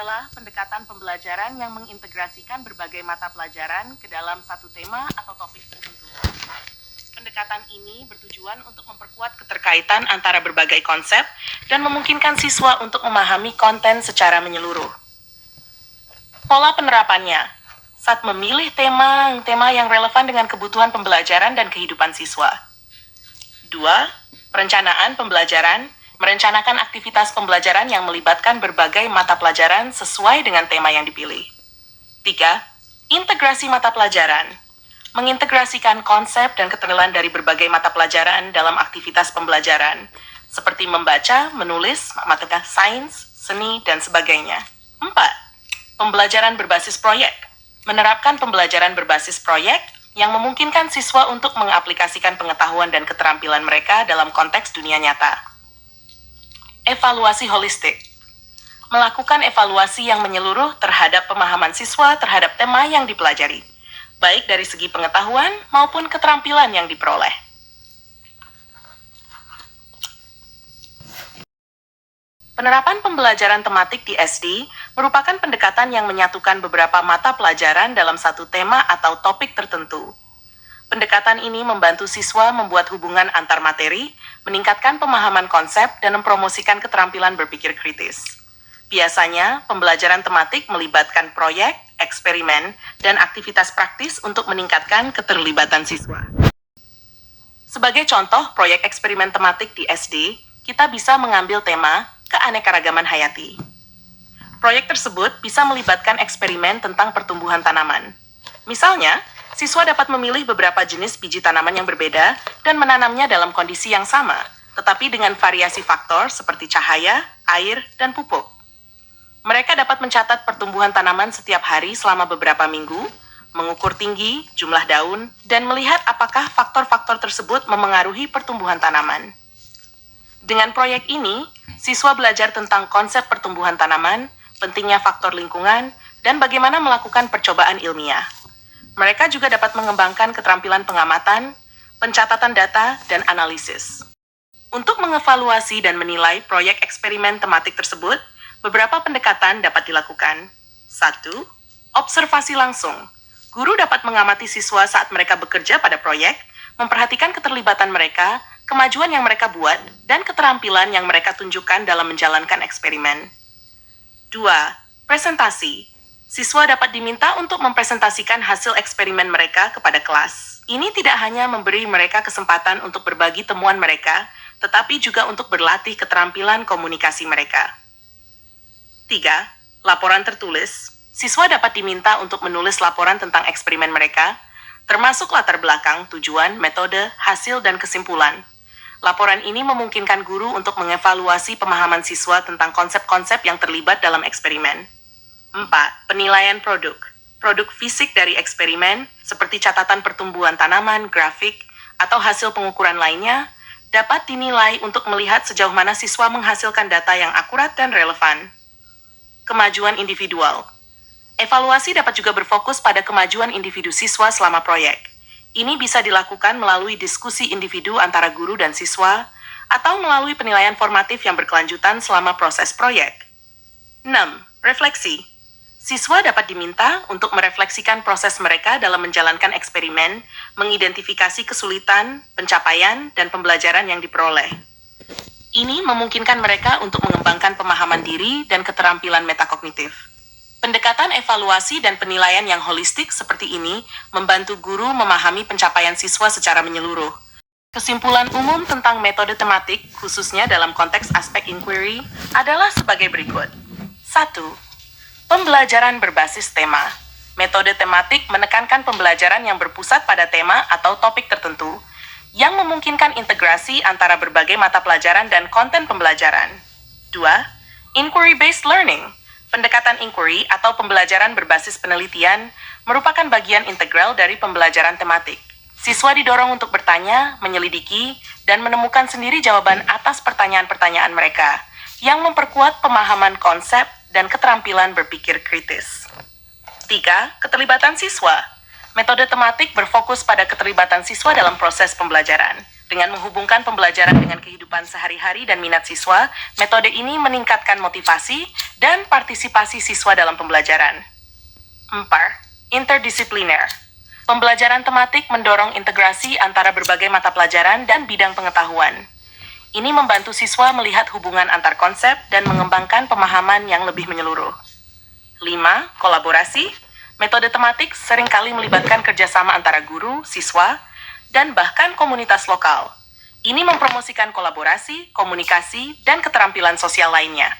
adalah pendekatan pembelajaran yang mengintegrasikan berbagai mata pelajaran ke dalam satu tema atau topik tertentu. Pendekatan ini bertujuan untuk memperkuat keterkaitan antara berbagai konsep dan memungkinkan siswa untuk memahami konten secara menyeluruh. Pola penerapannya, saat memilih tema yang relevan dengan kebutuhan pembelajaran dan kehidupan siswa. 2. Perencanaan pembelajaran, merencanakan aktivitas pembelajaran yang melibatkan berbagai mata pelajaran sesuai dengan tema yang dipilih. 3. Integrasi mata pelajaran, mengintegrasikan konsep dan keterampilan dari berbagai mata pelajaran dalam aktivitas pembelajaran, seperti membaca, menulis, matematika, sains, seni, dan sebagainya. 4. Pembelajaran berbasis proyek, menerapkan pembelajaran berbasis proyek yang memungkinkan siswa untuk mengaplikasikan pengetahuan dan keterampilan mereka dalam konteks dunia nyata. Evaluasi holistik, melakukan evaluasi yang menyeluruh terhadap pemahaman siswa terhadap tema yang dipelajari, baik dari segi pengetahuan maupun keterampilan yang diperoleh. Penerapan pembelajaran tematik di SD merupakan pendekatan yang menyatukan beberapa mata pelajaran dalam satu tema atau topik tertentu. Pendekatan ini membantu siswa membuat hubungan antar materi, meningkatkan pemahaman konsep, dan mempromosikan keterampilan berpikir kritis. Biasanya, pembelajaran tematik melibatkan proyek, eksperimen, dan aktivitas praktis untuk meningkatkan keterlibatan siswa. Sebagai contoh proyek eksperimen tematik di SD, kita bisa mengambil tema keanekaragaman hayati. Proyek tersebut bisa melibatkan eksperimen tentang pertumbuhan tanaman. Misalnya, siswa dapat memilih beberapa jenis biji tanaman yang berbeda dan menanamnya dalam kondisi yang sama, tetapi dengan variasi faktor seperti cahaya, air, dan pupuk. Mereka dapat mencatat pertumbuhan tanaman setiap hari selama beberapa minggu, mengukur tinggi, jumlah daun, dan melihat apakah faktor-faktor tersebut memengaruhi pertumbuhan tanaman. Dengan proyek ini, siswa belajar tentang konsep pertumbuhan tanaman, pentingnya faktor lingkungan, dan bagaimana melakukan percobaan ilmiah. Mereka juga dapat mengembangkan keterampilan pengamatan, pencatatan data, dan analisis. Untuk mengevaluasi dan menilai proyek eksperimen tematik tersebut, beberapa pendekatan dapat dilakukan. 1. Observasi langsung. Guru dapat mengamati siswa saat mereka bekerja pada proyek, memperhatikan keterlibatan mereka, kemajuan yang mereka buat, dan keterampilan yang mereka tunjukkan dalam menjalankan eksperimen. 2. Presentasi. Siswa dapat diminta untuk mempresentasikan hasil eksperimen mereka kepada kelas. Ini tidak hanya memberi mereka kesempatan untuk berbagi temuan mereka, tetapi juga untuk berlatih keterampilan komunikasi mereka. 3. Laporan tertulis. Siswa dapat diminta untuk menulis laporan tentang eksperimen mereka, termasuk latar belakang, tujuan, metode, hasil, dan kesimpulan. Laporan ini memungkinkan guru untuk mengevaluasi pemahaman siswa tentang konsep-konsep yang terlibat dalam eksperimen. 4. Penilaian produk. Produk fisik dari eksperimen, seperti catatan pertumbuhan tanaman, grafik, atau hasil pengukuran lainnya, dapat dinilai untuk melihat sejauh mana siswa menghasilkan data yang akurat dan relevan. Kemajuan individual. Evaluasi dapat juga berfokus pada kemajuan individu siswa selama proyek. Ini bisa dilakukan melalui diskusi individu antara guru dan siswa, atau melalui penilaian formatif yang berkelanjutan selama proses proyek. 6. Refleksi. Siswa dapat diminta untuk merefleksikan proses mereka dalam menjalankan eksperimen, mengidentifikasi kesulitan, pencapaian, dan pembelajaran yang diperoleh. Ini memungkinkan mereka untuk mengembangkan pemahaman diri dan keterampilan metakognitif. Pendekatan evaluasi dan penilaian yang holistik seperti ini membantu guru memahami pencapaian siswa secara menyeluruh. Kesimpulan umum tentang metode tematik, khususnya dalam konteks aspek inquiry, adalah sebagai berikut. 1. Pembelajaran berbasis tema. Metode tematik menekankan pembelajaran yang berpusat pada tema atau topik tertentu, yang memungkinkan integrasi antara berbagai mata pelajaran dan konten pembelajaran. 2. Inquiry-based learning. Pendekatan inquiry atau pembelajaran berbasis penelitian merupakan bagian integral dari pembelajaran tematik. Siswa didorong untuk bertanya, menyelidiki, dan menemukan sendiri jawaban atas pertanyaan-pertanyaan mereka, yang memperkuat pemahaman konsep dan keterampilan berpikir kritis. 3. Keterlibatan siswa. Metode tematik berfokus pada keterlibatan siswa dalam proses pembelajaran. Dengan menghubungkan pembelajaran dengan kehidupan sehari-hari dan minat siswa, metode ini meningkatkan motivasi dan partisipasi siswa dalam pembelajaran. 4. Interdisipliner. Pembelajaran tematik mendorong integrasi antara berbagai mata pelajaran dan bidang pengetahuan. Ini membantu siswa melihat hubungan antar konsep dan mengembangkan pemahaman yang lebih menyeluruh. 5. Kolaborasi. Metode tematik seringkali melibatkan kerjasama antara guru, siswa, dan bahkan komunitas lokal. Ini mempromosikan kolaborasi, komunikasi, dan keterampilan sosial lainnya.